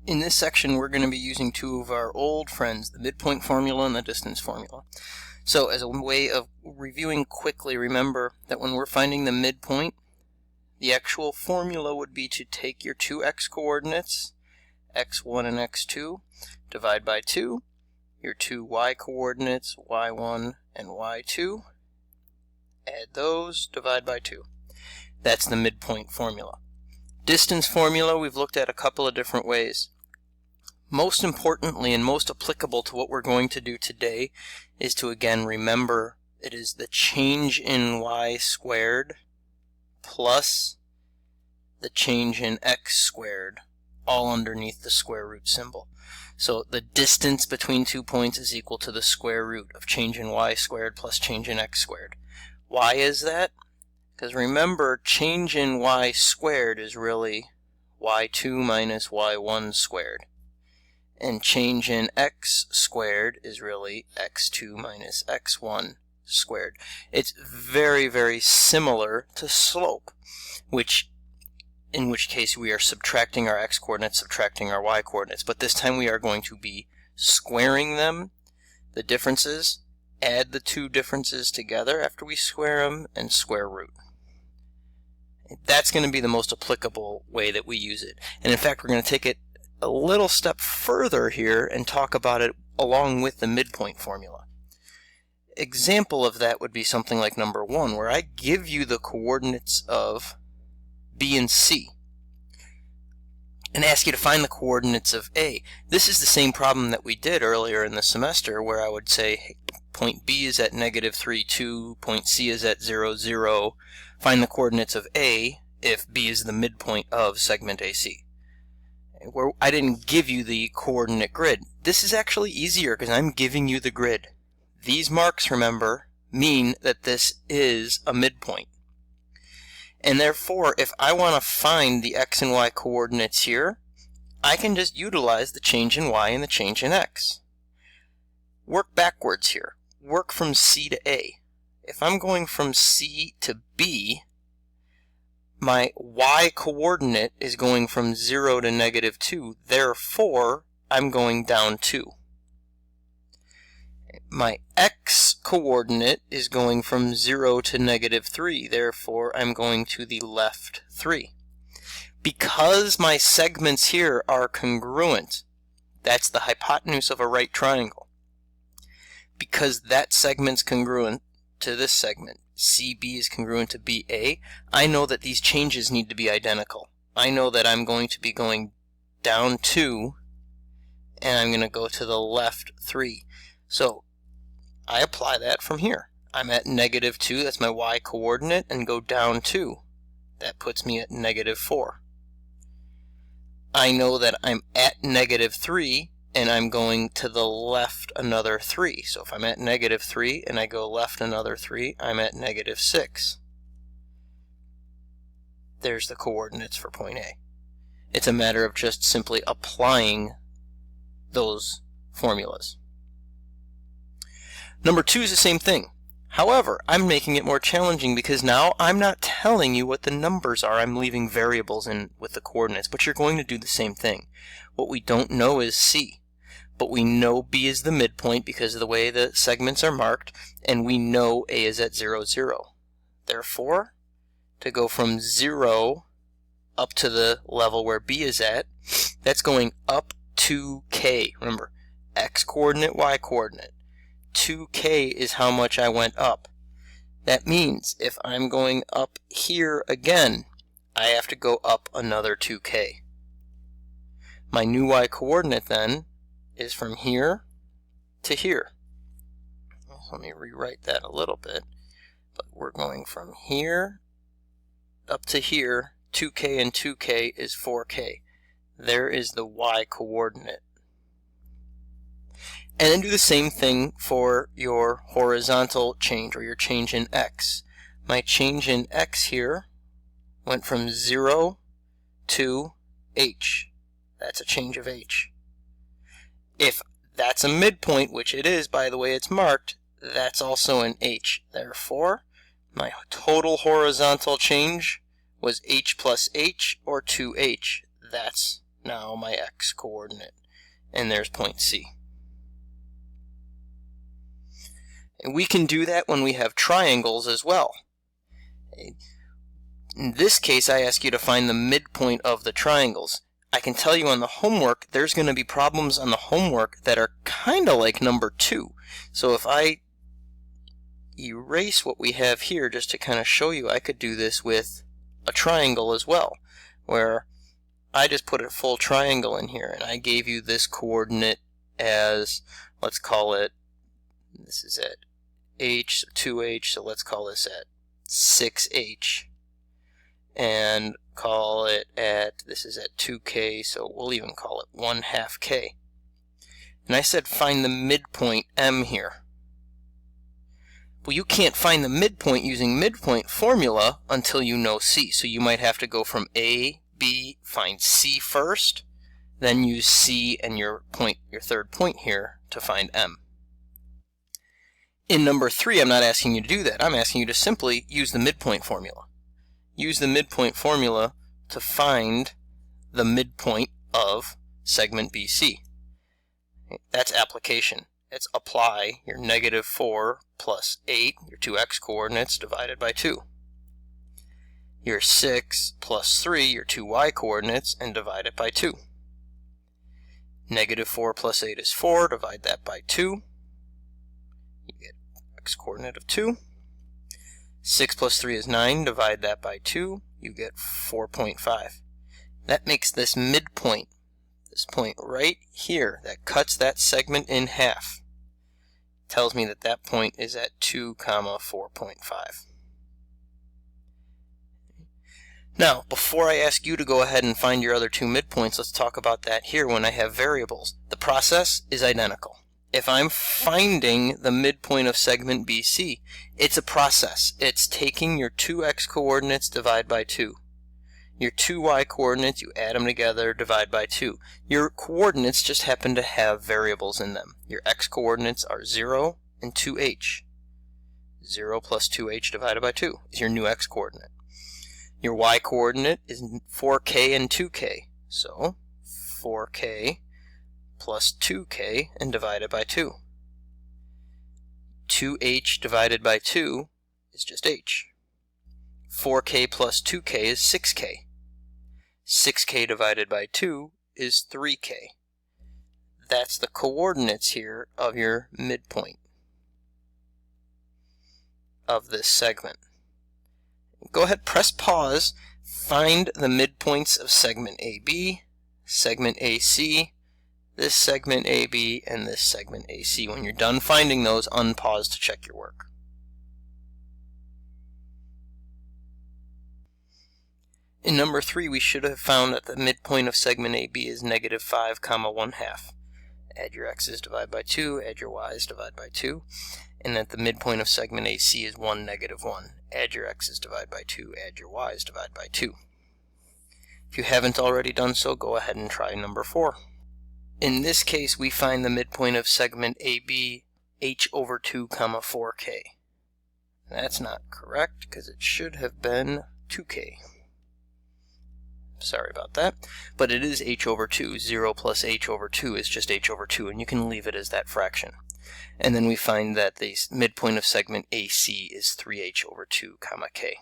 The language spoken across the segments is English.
In this section, we're going to be using two of our old friends, the midpoint formula and the distance formula. So as a way of reviewing quickly, remember that when we're finding the midpoint, the actual formula would be to take your two x coordinates, x1 and x2, divide by 2, your two y coordinates, y1 and y2, add those, divide by 2. That's the midpoint formula. Distance formula we've looked at a couple of different ways. Most importantly and most applicable to what we're going to do today is to again remember it is the change in y squared plus the change in x squared, all underneath the square root symbol. So the distance between 2 points is equal to the square root of change in y squared plus change in x squared. Why is that? Because remember, change in y squared is really y2 minus y1 squared. And change in x squared is really x2 minus x1 squared. It's very, very similar to slope, in which case we are subtracting our x coordinates, subtracting our y coordinates. But this time we are going to be squaring them, the differences, add the two differences together after we square them, and square root. That's going to be the most applicable way that we use it. And in fact, we're going to take it a little step further here and talk about it along with the midpoint formula. Example of that would be something like number 1, where I give you the coordinates of B and C and ask you to find the coordinates of A. This is the same problem that we did earlier in the semester, where I would say, hey, point B is at -3, 2, point C is at 0, 0. Find the coordinates of A if B is the midpoint of segment AC. Where I didn't give you the coordinate grid. This is actually easier because I'm giving you the grid. These marks, remember, mean that this is a midpoint. And therefore, if I want to find the x and y coordinates here, I can just utilize the change in y and the change in x. Work backwards here. Work from C to A. If I'm going from C to B, my y coordinate is going from 0 to -2, therefore I'm going down 2. My x coordinate is going from 0 to -3, therefore I'm going to the left 3. Because my segments here are congruent, that's the hypotenuse of a right triangle. Because that segment's congruent to this segment, CB is congruent to BA, I know that these changes need to be identical. I know that I'm going to be going down 2 and I'm going to go to the left 3. So I apply that from here. I'm at -2, that's my y coordinate, and go down 2. That puts me at -4. I know that I'm at -3 and I'm going to the left another 3. So if I'm at -3 and I go left another 3, I'm at -6. There's the coordinates for point A. It's a matter of just simply applying those formulas. Number 2 is the same thing. However, I'm making it more challenging because now I'm not telling you what the numbers are. I'm leaving variables in with the coordinates, but you're going to do the same thing. What we don't know is C, but we know B is the midpoint because of the way the segments are marked, and we know A is at 0, 0. Therefore, to go from 0 up to the level where B is at, that's going up 2k. Remember, x coordinate, y coordinate. 2k is how much I went up. That means if I'm going up here again, I have to go up another 2k. My new y coordinate then is from here to here. Let me rewrite that a little bit. But we're going from here up to here. 2k and 2k is 4k. There is the y coordinate. And then do the same thing for your horizontal change, or your change in x. My change in x here went from 0 to h. That's a change of h. If that's a midpoint, which it is by the way it's marked, that's also an h. Therefore, my total horizontal change was h plus h, or 2h. That's now my x coordinate. And there's point C. And we can do that when we have triangles as well. In this case, I ask you to find the midpoint of the triangles. I can tell you on the homework, there's going to be problems on the homework that are kind of like number 2. So if I erase what we have here just to kind of show you, I could do this with a triangle as well, where I just put a full triangle in here and I gave you this coordinate as, let's call it, this is at h, so 2h, so let's call this at 6h, and call it at, this is at 2k, so we'll even call it 1/2 k. And I said find the midpoint m here. Well, you can't find the midpoint using midpoint formula until you know C, so you might have to go from A, B, find C first, then use C and your third point here to find M. In number 3, I'm not asking you to do that. I'm asking you to simply use the midpoint formula. Use the midpoint formula to find the midpoint of segment BC. That's application. It's apply your -4 plus 8, your 2x coordinates, divided by 2. Your 6 plus 3, your 2y coordinates, and divide it by 2. -4 plus 8 is 4, divide that by 2. You get x coordinate of 2. 6 plus 3 is 9, divide that by 2, you get 4.5. That makes this midpoint, this point right here that cuts that segment in half, tells me that that point is at 2, 4.5. Now, before I ask you to go ahead and find your other 2 midpoints, let's talk about that here when I have variables. The process is identical. If I'm finding the midpoint of segment BC, it's a process. It's taking your 2x coordinates, divide by 2. Your 2y coordinates, you add them together, divide by 2. Your coordinates just happen to have variables in them. Your x coordinates are 0 and 2h. 0 plus 2h divided by 2 is your new x coordinate. Your y coordinate is 4k and 2k. So 4k plus 2k and divided by 2. 2h divided by 2 is just h. 4k plus 2k is 6k. 6k divided by 2 is 3k. That's the coordinates here of your midpoint of this segment. Go ahead, press pause, find the midpoints of segment AB, segment AC, this segment AB, and this segment AC. When you're done finding those, unpause to check your work. In number 3, we should have found that the midpoint of segment AB is -5, 1/2. Add your x's, divide by 2, add your y's, divide by 2, and that the midpoint of segment AC is 1, -1. Add your x's, divide by 2, add your y's, divide by 2. If you haven't already done so, go ahead and try number 4. In this case, we find the midpoint of segment AB, h/2, 4k. That's not correct, because it should have been 2k. Sorry about that, but it is h/2. 0 plus h/2 is just h/2, and you can leave it as that fraction. And then we find that the midpoint of segment AC is 3h/2, k.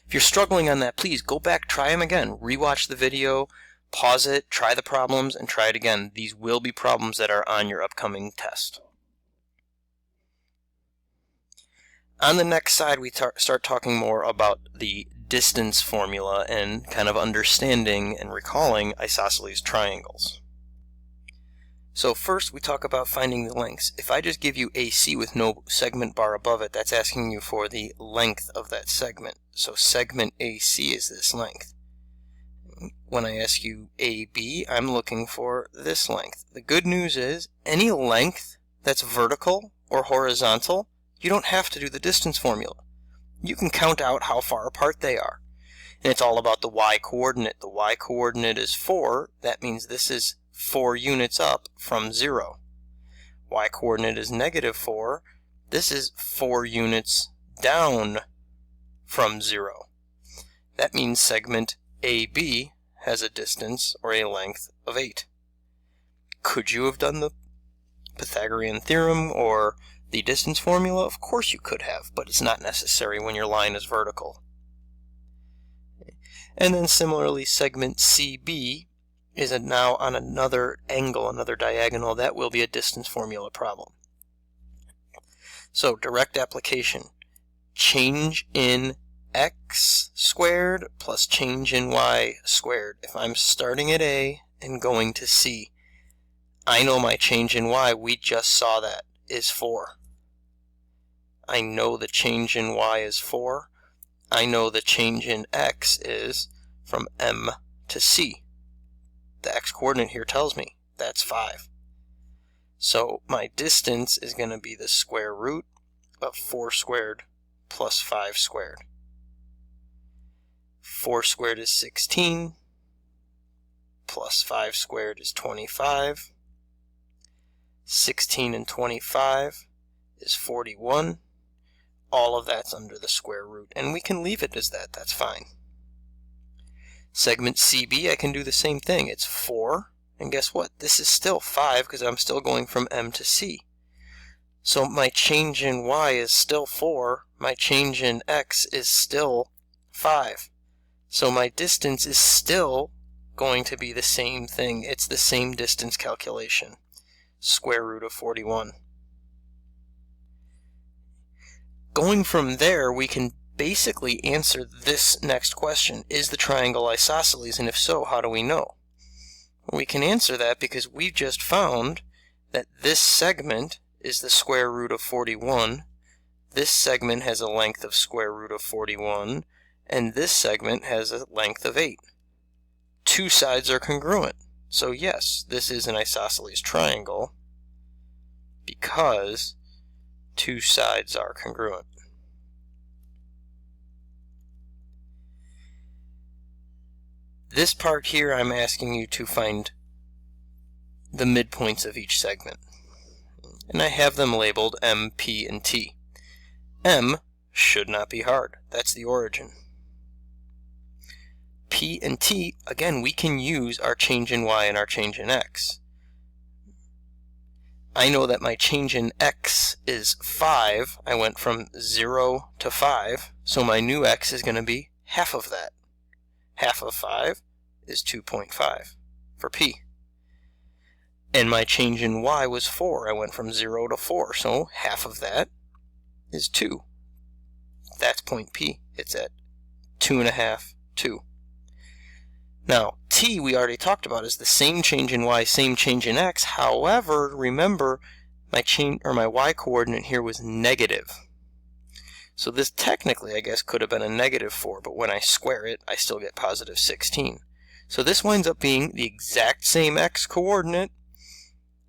If you're struggling on that, please go back, try them again, rewatch the video, pause it, try the problems, and try it again. These will be problems that are on your upcoming test. On the next side, we start talking more about the distance formula and kind of understanding and recalling isosceles triangles. So first we talk about finding the lengths. If I just give you AC with no segment bar above it, that's asking you for the length of that segment. So segment AC is this length. When I ask you AB, I'm looking for this length. The good news is any length that's vertical or horizontal, you don't have to do the distance formula. You can count out how far apart they are. And it's all about the y coordinate. The y coordinate is 4. That means this is 4 units up from 0. Y coordinate is -4. This is 4 units down from 0. That means segment AB has a distance or a length of 8. Could you have done the Pythagorean theorem or the distance formula? Of course you could have, but it's not necessary when your line is vertical. And then similarly, segment CB is now on another angle, another diagonal. That will be a distance formula problem. So direct application. Change in x squared plus change in y squared. If I'm starting at A and going to C, I know my change in y, we just saw that, is 4. I know the change in y is 4. I know the change in x is from M to C. The x-coordinate here tells me that's 5. So my distance is going to be the square root of 4 squared plus 5 squared. 4 squared is 16, plus 5 squared is 25. 16 and 25 is 41. All of that's under the square root, and we can leave it as that. That's fine. Segment CB, I can do the same thing. It's 4, and guess what? This is still 5 because I'm still going from M to C. So my change in y is still 4. My change in x is still 5. So my distance is still going to be the same thing. It's the same distance calculation. Square root of 41. Going from there, we can basically answer this next question. Is the triangle isosceles? And if so, how do we know? Well, we can answer that because we've just found that this segment is the square root of 41. This segment has a length of square root of 41. And this segment has a length of 8. Two sides are congruent. So yes, this is an isosceles triangle because two sides are congruent. This part here, I'm asking you to find the midpoints of each segment. And I have them labeled M, P, and T. M should not be hard. That's the origin. P and T, again, we can use our change in y and our change in x. I know that my change in x is 5. I went from 0 to 5, so my new x is going to be half of that. Half of 5 is 2.5 for P. And my change in y was 4. I went from 0 to 4, so half of that is 2. That's point P. It's at 2.5, 2. Now, T, we already talked about, is the same change in y, same change in x. However, remember, my y coordinate here was negative. So this technically, I guess, could have been a negative 4, but when I square it, I still get positive 16. So this winds up being the exact same x coordinate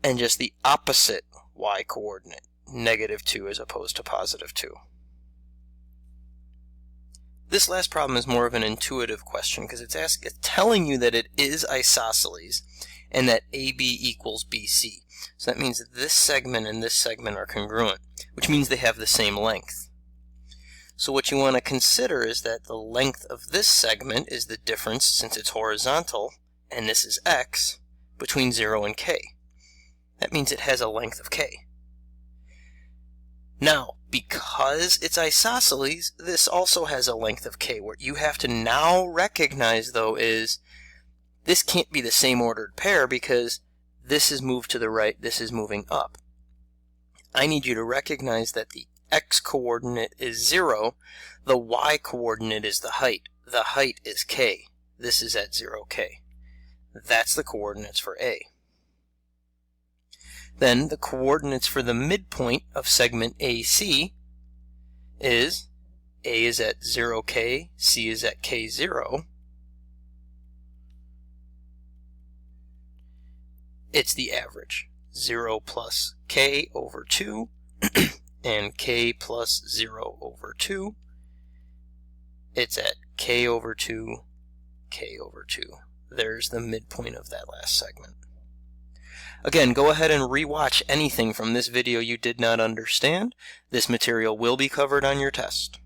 and just the opposite y coordinate, negative 2 as opposed to positive 2. This last problem is more of an intuitive question because it's telling you that it is isosceles and that AB equals BC. So that means that this segment and this segment are congruent, which means they have the same length. So what you want to consider is that the length of this segment is the difference, since it's horizontal, and this is x, between 0 and k. That means it has a length of k. Now, because it's isosceles, this also has a length of k. What you have to now recognize, though, is this can't be the same ordered pair because this is moved to the right, this is moving up. I need you to recognize that the x-coordinate is 0, the y-coordinate is the height. The height is k. This is at 0k. That's the coordinates for A. Then the coordinates for the midpoint of segment AC is A is at 0k, C is at k0. It's the average. 0 plus k over 2 and k plus 0 over 2. It's at k over 2, k over 2. There's the midpoint of that last segment. Again, go ahead and rewatch anything from this video you did not understand. This material will be covered on your test.